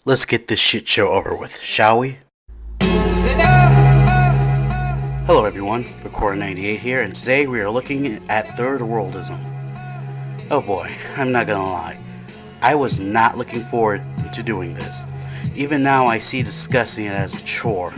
Let's get this shit show over with, shall we? Hello everyone, Recorder98 here, and today we are looking at Third Worldism. Oh boy, I'm not gonna lie. I was not looking forward to doing this. Even now I see discussing it as a chore.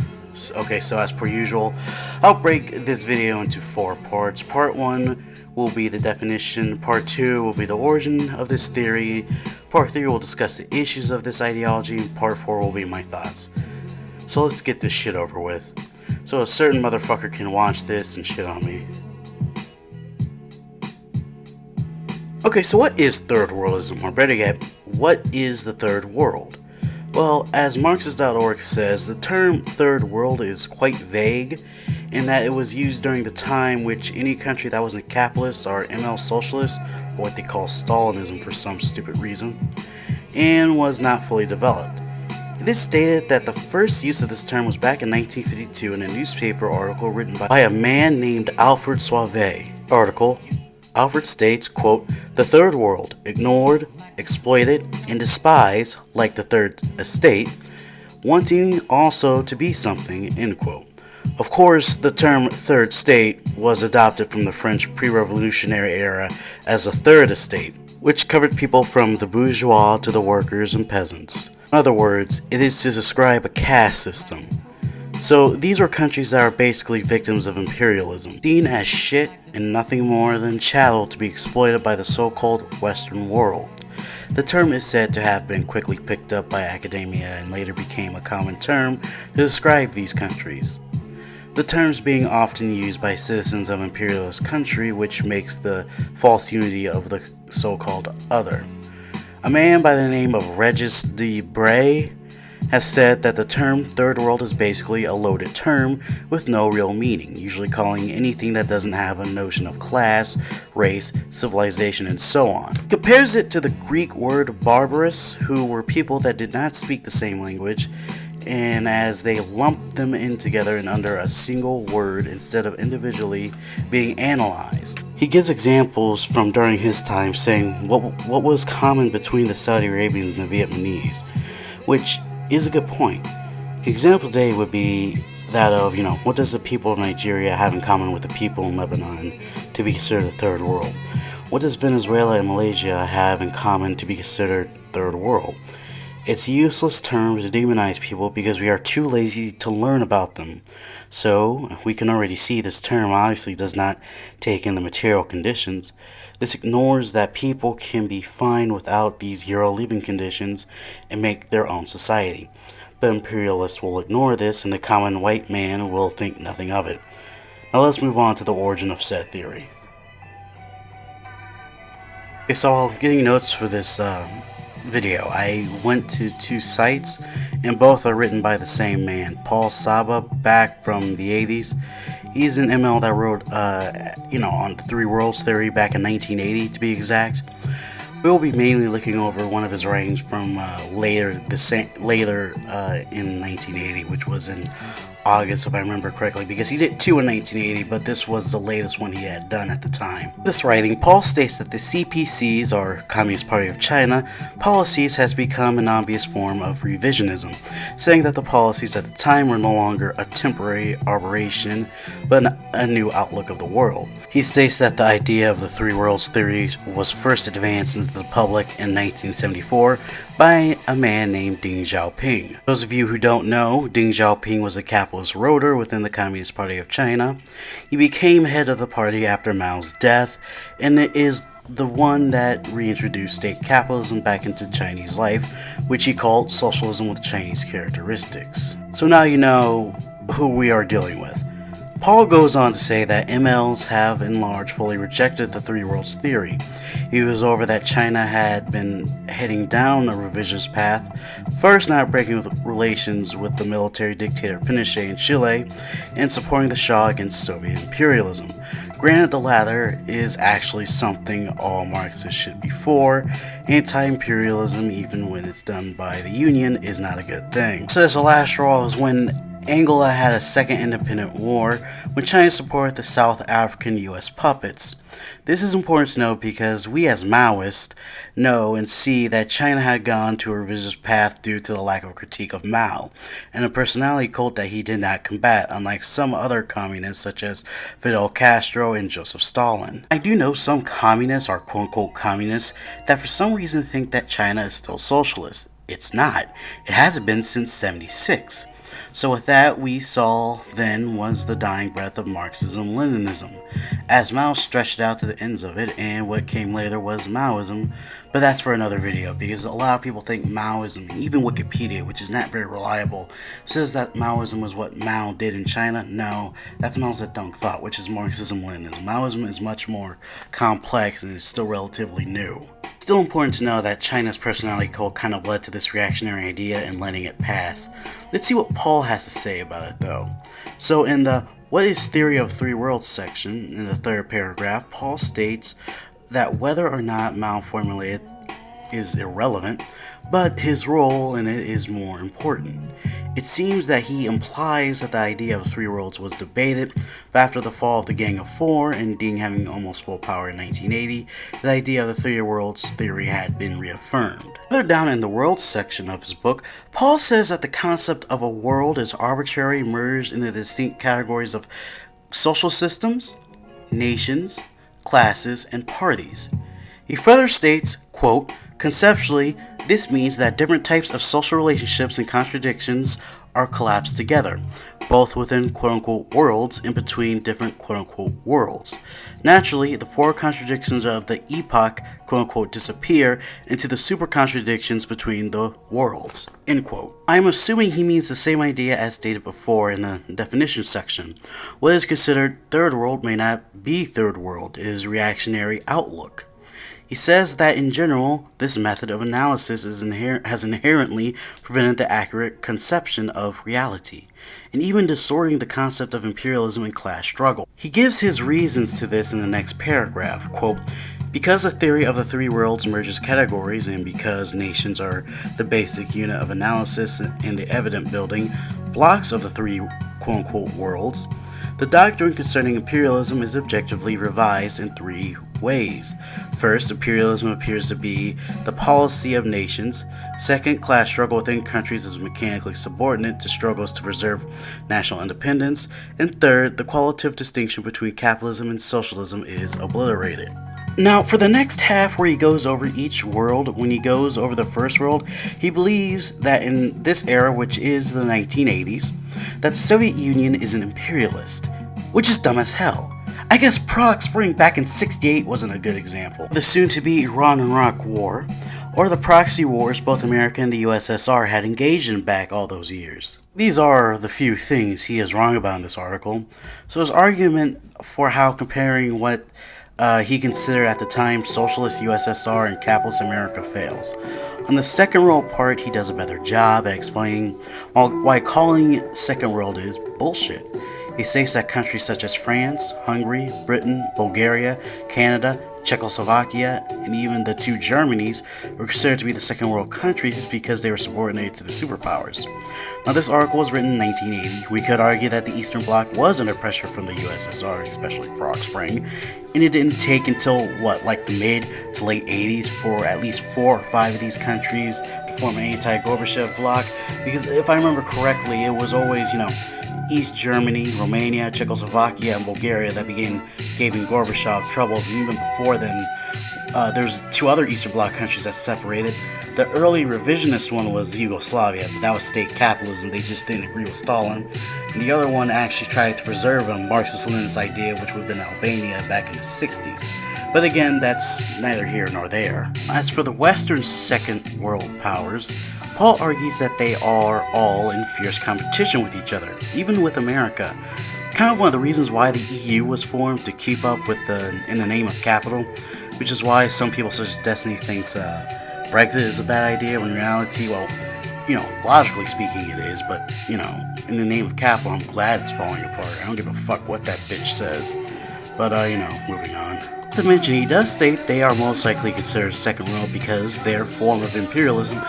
Okay, so as per usual, I'll break this video into 4 parts. Part 1 will be the definition, Part 2 will be the origin of this theory, Part 3 will discuss the issues of this ideology, and Part 4 will be my thoughts. So let's get this shit over with, so a certain motherfucker can watch this and shit on me. Okay, so what is Third Worldism, or better yet, what is the Third World? Well, as Marxist.org says, the term Third World is quite vague in that it was used during the time which any country that wasn't capitalist or ML socialist, or what they call Stalinism for some stupid reason, and was not fully developed. It is stated that the first use of this term was back in 1952 in a newspaper article written by a man named Alfred Sauvé. Article, Alfred states, quote, "The Third World, ignored, exploited, and despised like the Third Estate, wanting also to be something," end quote. Of course, the term Third State was adopted from the French pre-revolutionary era as a Third Estate, which covered people from the bourgeois to the workers and peasants. In other words, it is to describe a caste system. So these were countries that are basically victims of imperialism, seen as shit and nothing more than chattel to be exploited by the so-called Western world. The term is said to have been quickly picked up by academia and later became a common term to describe these countries. The terms being often used by citizens of imperialist country, which makes the false unity of the so-called other. A man by the name of Regis Debray has said that the term Third World is basically a loaded term with no real meaning, usually calling anything that doesn't have a notion of class, race, civilization, and so on. He compares it to the Greek word barbarous, who were people that did not speak the same language, and as they lumped them in together and under a single word instead of individually being analyzed. He gives examples from during his time, saying what was common between the Saudi Arabians and the Vietnamese, which is a good point. Example today would be that of, what does the people of Nigeria have in common with the people in Lebanon to be considered the Third World? What does Venezuela and Malaysia have in common to be considered Third World? It's a useless term to demonize people because we are too lazy to learn about them. So, we can already see this term obviously does not take in the material conditions. This ignores that people can be fine without these Euro living conditions and make their own society. But imperialists will ignore this and the common white man will think nothing of it. Now let's move on to the origin of said theory. Okay, so getting notes for this video, I went to 2 sites and both are written by the same man, Paul Saba, back from the 80s. He's an ML that wrote, on the Three Worlds theory back in 1980 to be exact. We'll be mainly looking over one of his writings from later in 1980, which was in August, if I remember correctly, because he did 2 in 1980, but this was the latest one he had done at the time. This writing, Paul states that the CPC's, or Communist Party of China, policies has become an obvious form of revisionism, saying that the policies at the time were no longer a temporary aberration, but a new outlook of the world. He states that the idea of the Three Worlds theory was first advanced into the public in 1974 by a man named Deng Xiaoping. Those of you who don't know, Deng Xiaoping was a capitalist roader within the Communist Party of China. He became head of the party after Mao's death, and it is the one that reintroduced state capitalism back into Chinese life, which he called socialism with Chinese characteristics. So now you know who we are dealing with. Paul goes on to say that MLs have in large fully rejected the Three Worlds theory. He was over that China had been heading down a revisionist path, first not breaking relations with the military dictator Pinochet in Chile, and supporting the Shah against Soviet imperialism. Granted, the latter is actually something all Marxists should be for. Anti-imperialism, even when it's done by the Union, is not a good thing. Says the last straw is when Angola had a second independent war when China supported the South African US puppets. This is important to note because we as Maoists know and see that China had gone to a revisionist path due to the lack of critique of Mao and a personality cult that he did not combat, unlike some other communists such as Fidel Castro and Joseph Stalin. I do know some communists or quote-unquote communists that for some reason think that China is still socialist. It's not. It hasn't been since '76. So with that, we saw then was the dying breath of Marxism-Leninism, as Mao stretched out to the ends of it, and what came later was Maoism, but that's for another video, because a lot of people think Maoism, even Wikipedia, which is not very reliable, says that Maoism was what Mao did in China. No, that's Mao Zedong thought, which is Marxism-Leninism. Maoism is much more complex and is still relatively new. Still important to know that China's personality cult kind of led to this reactionary idea and letting it pass. Let's see what Paul has to say about it though. So in the What is Theory of Three Worlds section, in the third paragraph, Paul states that whether or not Mao formulated is irrelevant, but his role in it is more important. It seems that he implies that the idea of three worlds was debated, but after the fall of the Gang of Four and Deng having almost full power in 1980, the idea of the three worlds theory had been reaffirmed. Further down in the worlds section of his book, Paul says that the concept of a world is arbitrary, merged into distinct categories of social systems, nations, classes, and parties. He further states, quote, conceptually, this means that different types of social relationships and contradictions are collapsed together, both within quote-unquote worlds and between different quote-unquote worlds. Naturally, the four contradictions of the epoch quote-unquote disappear into the super contradictions between the worlds, end quote. I am assuming he means the same idea as stated before in the definition section. What is considered third world may not be third world, it is reactionary outlook. He says that in general, this method of analysis has inherently prevented the accurate conception of reality, and even distorting the concept of imperialism and class struggle. He gives his reasons to this in the next paragraph, quote, because the theory of the three worlds merges categories, and because nations are the basic unit of analysis and the evident building blocks of the three quote-unquote worlds, the doctrine concerning imperialism is objectively revised in three ways. First, imperialism appears to be the policy of nations. Second, class struggle within countries is mechanically subordinate to struggles to preserve national independence. And third, the qualitative distinction between capitalism and socialism is obliterated. Now, for the next half where he goes over each world, when he goes over the first world, he believes that in this era, which is the 1980s, that the Soviet Union is an imperialist, which is dumb as hell. I guess Prague Spring back in '68 wasn't a good example. The soon-to-be Iran and Iraq War, or the proxy wars both America and the USSR had engaged in back all those years. These are the few things he is wrong about in this article, so his argument for how comparing what he considered at the time socialist USSR and capitalist America fails. On the second world part, he does a better job at explaining why calling second world is bullshit. He states that countries such as France, Hungary, Britain, Bulgaria, Canada, Czechoslovakia, and even the two Germanys were considered to be the second world countries because they were subordinated to the superpowers. Now, this article was written in 1980. We could argue that the Eastern Bloc was under pressure from the USSR, especially Prague Spring, and it didn't take until, like the mid to late 80s for at least 4 or 5 of these countries to form an anti-Gorbachev bloc, because if I remember correctly, it was always, East Germany, Romania, Czechoslovakia, and Bulgaria that began giving Gorbachev troubles, and even before then, there's 2 other Eastern Bloc countries that separated. The early revisionist one was Yugoslavia, but that was state capitalism, they just didn't agree with Stalin. And the other one actually tried to preserve a Marxist-Leninist idea, which would have been Albania back in the 60s. But again, that's neither here nor there. As for the Western Second World powers, Paul argues that they are all in fierce competition with each other, even with America. Kind of one of the reasons why the EU was formed, to keep up with in the name of capital, which is why some people such as Destiny thinks Brexit is a bad idea, when in reality, well, logically speaking it is, but, in the name of capital, I'm glad it's falling apart. I don't give a fuck what that bitch says. But, moving on. Not to mention, he does state they are most likely considered second world because their form of imperialism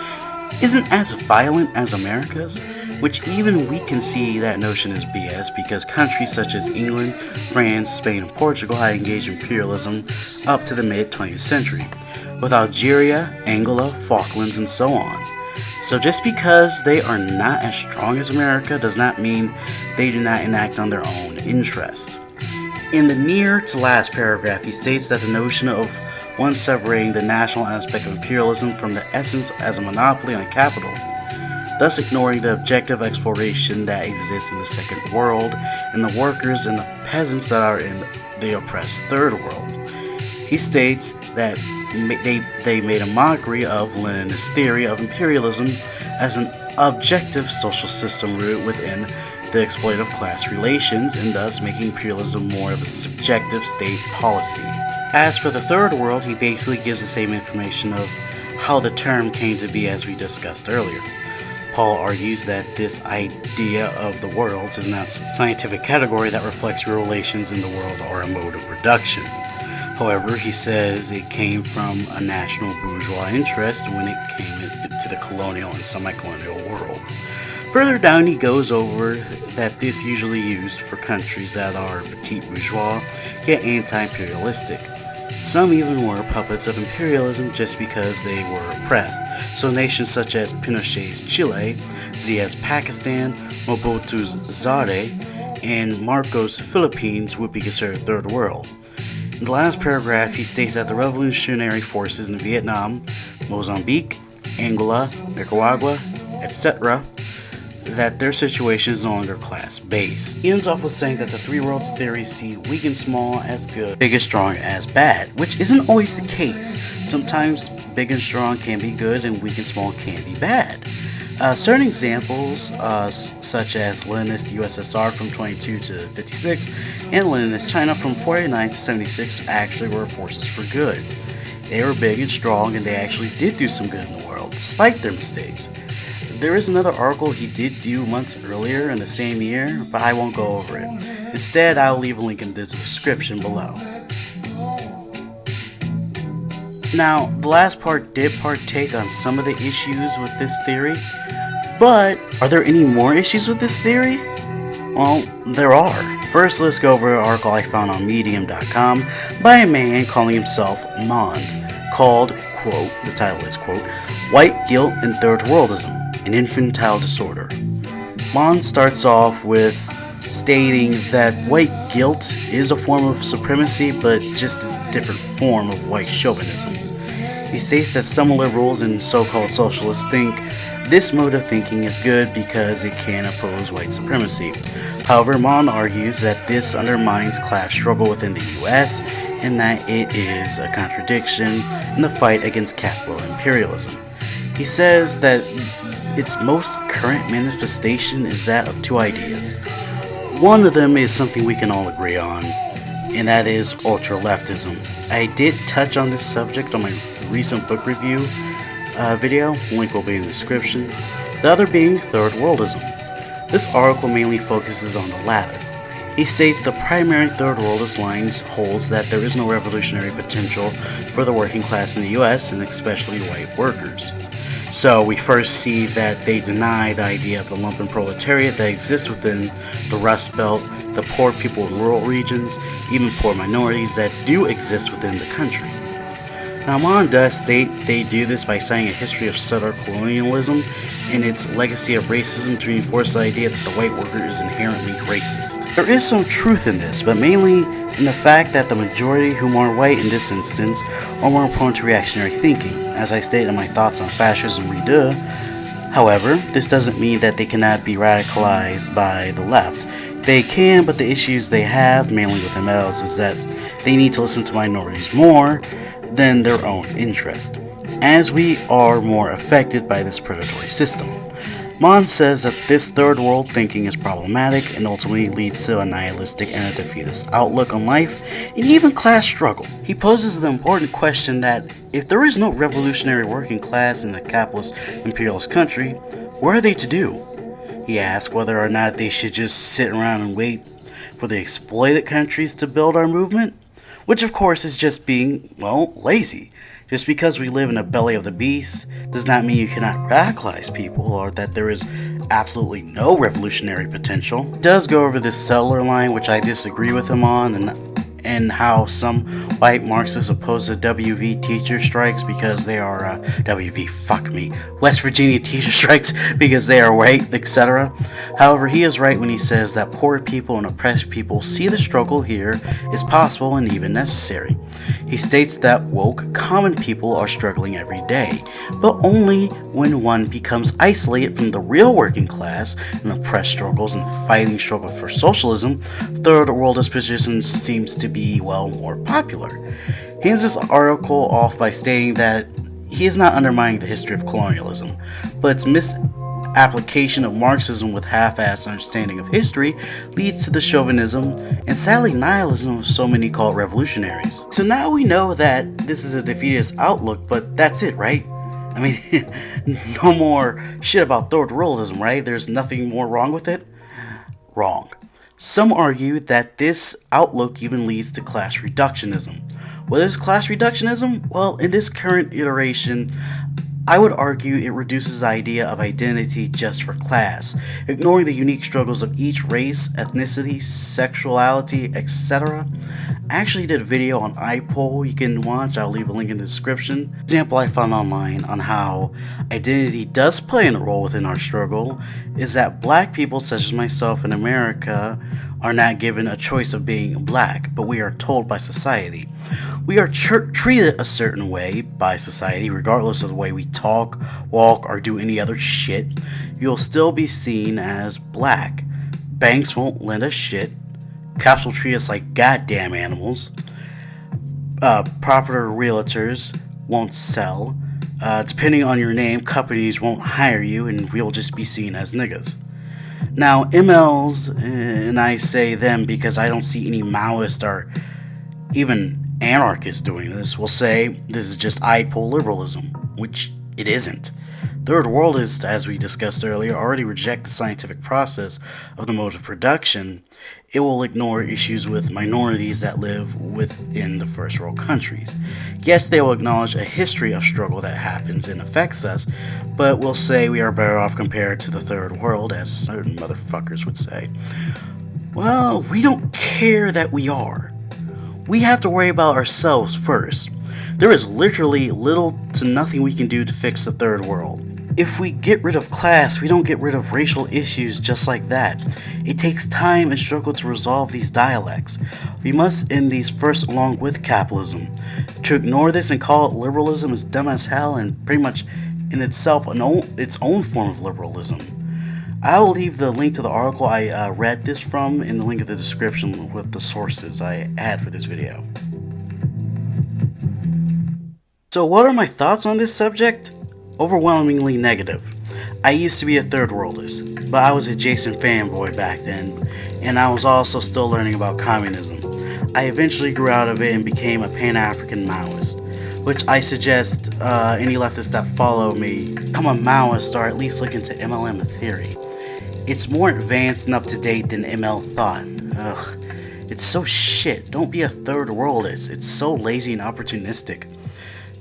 isn't as violent as America's, which even we can see that notion is BS because countries such as England, France, Spain, and Portugal had engaged in imperialism up to the mid-20th century, with Algeria, Angola, Falklands, and so on. So just because they are not as strong as America does not mean they do not enact on their own interest. In the near to last paragraph, he states that the notion of one separating the national aspect of imperialism from the essence as a monopoly on capital, thus ignoring the objective exploration that exists in the second world and the workers and the peasants that are in the oppressed third world. He states that they made a mockery of Leninist theory of imperialism as an objective social system rooted within the exploitative class relations and thus making imperialism more of a subjective state policy. As for the third world, he basically gives the same information of how the term came to be as we discussed earlier. Paul argues that this idea of the worlds is not a scientific category that reflects real relations in the world or a mode of production. However, he says it came from a national bourgeois interest when it came to the colonial and semi-colonial world. Further down, he goes over that this usually used for countries that are petit bourgeois, yet anti-imperialistic. Some even were puppets of imperialism just because they were oppressed. So nations such as Pinochet's Chile, Zia's Pakistan, Mobutu's Zaire, and Marcos' Philippines would be considered third world. In the last paragraph, he states that the revolutionary forces in Vietnam, Mozambique, Angola, Nicaragua, etc., that their situation is no longer class-based. He ends off with saying that the three worlds theory see weak and small as good, big and strong as bad, which isn't always the case. Sometimes big and strong can be good and weak and small can be bad. Certain examples, such as Leninist USSR from 22 to 56 and Leninist China from 49 to 76, actually were forces for good. They were big and strong and they actually did do some good in the world, despite their mistakes. There is another article he did do months earlier in the same year, but I won't go over it. Instead, I'll leave a link in the description below. Now, the last part did partake on some of the issues with this theory, but are there any more issues with this theory? Well, there are. First, let's go over an article I found on Medium.com by a man calling himself Mond, called, quote, the title is, quote, White Guilt and Third Worldism, an Infantile Disorder. Mond starts off with stating that white guilt is a form of supremacy, but just a different form of white chauvinism. He states that some liberals and so-called socialists think this mode of thinking is good because it can oppose white supremacy. However, Mond argues that this undermines class struggle within the US and that it is a contradiction in the fight against capital imperialism. He says that its most current manifestation is that of two ideas. One of them is something we can all agree on, and that is ultra-leftism. I did touch on this subject on my recent book review video, link will be in the description. The other being third worldism. This article mainly focuses on the latter. He states the primary third worldist lines holds that there is no revolutionary potential for the working class in the US and especially white workers. So we first see that they deny the idea of the lumpen proletariat that exists within the Rust Belt, the poor people in rural regions, even poor minorities that do exist within the country. Now, Mond does state they do this by citing a history of settler colonialism and its legacy of racism to reinforce the idea that the white worker is inherently racist. There is some truth in this, but mainly in the fact that the majority, whom are white in this instance, are more prone to reactionary thinking, as I stated in my thoughts on fascism redo. However, this doesn't mean that they cannot be radicalized by the left. They can, but the issues they have, mainly with MLs, is that they need to listen to minorities more than their own interest, as we are more affected by this predatory system. Mond says that this third world thinking is problematic and ultimately leads to a nihilistic and a defeatist outlook on life and even class struggle. He poses the important question that if there is no revolutionary working class in a capitalist imperialist country, what are they to do? He asks whether or not they should just sit around and wait for the exploited countries to build our movement, which of course is just being, well, lazy. Just because we live in the belly of the beast does not mean you cannot radicalize people or that there is absolutely no revolutionary potential. He does go over this settler line, which I disagree with him on, and how some white Marxists oppose the WV teacher strikes because they are West Virginia teacher strikes because they are white, etc. However, he is right when he says that poor people and oppressed people see the struggle here is possible and even necessary. He states that woke, common people are struggling every day, but only when one becomes isolated from the real working class and oppressed struggles and fighting struggle for socialism, third worldist position seems to be, well, more popular. He ends this article off by stating that he is not undermining the history of colonialism, but its misapplication of Marxism with half-assed understanding of history leads to the chauvinism and sadly nihilism of so many called revolutionaries. So now we know that this is a defeatist outlook, but that's it, right? I mean, no more shit about third worldism, right? There's nothing more wrong with it? Wrong. Some argue that this outlook even leads to class reductionism. What is class reductionism? Well, in this current iteration, I would argue it reduces the idea of identity just for class, ignoring the unique struggles of each race, ethnicity, sexuality, etc. I actually did a video on iPoll you can watch, I'll leave a link in the description. Example I found online on how identity does play a role within our struggle is that black people such as myself in America are not given a choice of being black, but we are told by society. We are treated a certain way by society, regardless of the way we talk, walk, or do any other shit. You'll still be seen as black. Banks won't lend us shit. Cops will treat us like goddamn animals. Proper realtors won't sell. Depending on your name, companies won't hire you, and we'll just be seen as niggas. Now, MLs, and I say them because I don't see any Maoist or even anarchists doing this, will say this is just iPoll liberalism, which it isn't. Third worldists, as we discussed earlier, already reject the scientific process of the mode of production. It will ignore issues with minorities that live within the first world countries. Yes, they will acknowledge a history of struggle that happens and affects us, but will say we are better off compared to the third world, as certain motherfuckers would say. Well, we don't care that we are. We have to worry about ourselves first. There is literally little to nothing we can do to fix the third world. If we get rid of class, we don't get rid of racial issues just like that. It takes time and struggle to resolve these dialects. We must end these first along with capitalism. To ignore this and call it liberalism is dumb as hell and pretty much in itself its own form of liberalism. I will leave the link to the article I read this from in the link in the description with the sources I had for this video. So what are my thoughts on this subject? Overwhelmingly negative. I used to be a third worldist, but I was a Jason fanboy back then, and I was also still learning about communism. I eventually grew out of it and became a Pan-African Maoist, which I suggest any leftists that follow me become a Maoist or at least look into MLM theory. It's more advanced and up to date than ML thought. Ugh, it's so shit. Don't be a third worldist. It's so lazy and opportunistic.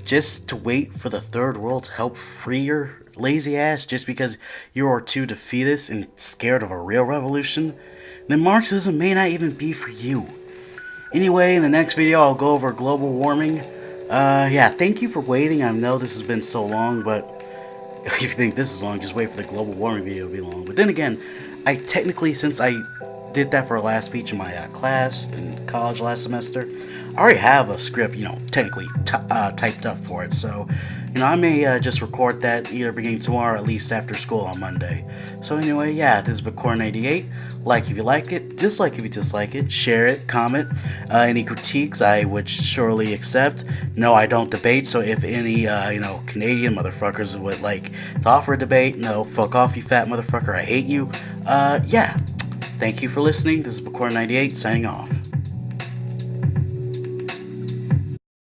Just to wait for the third world to help free your lazy ass just because you are too defeatist and scared of a real revolution, then Marxism may not even be for you. Anyway, in the next video I'll go over global warming. Yeah, thank you for waiting. I know this has been so long, but if you think this is long, just wait for the global warming video to be long. But then again, I technically, since I did that for a last speech in my class in college last semester, I already have a script, technically typed up for it. So, I may just record that either beginning tomorroor or at least after school on Monday. So anyway, yeah, this is Bakor98. Like if you like it, dislike if you dislike it, share it, comment. Any critiques I would surely accept. No, I don't debate, so if any, Canadian motherfuckers would like to offer a debate, no, fuck off you fat motherfucker, I hate you. Yeah, thank you for listening. This is Bakor98 signing off.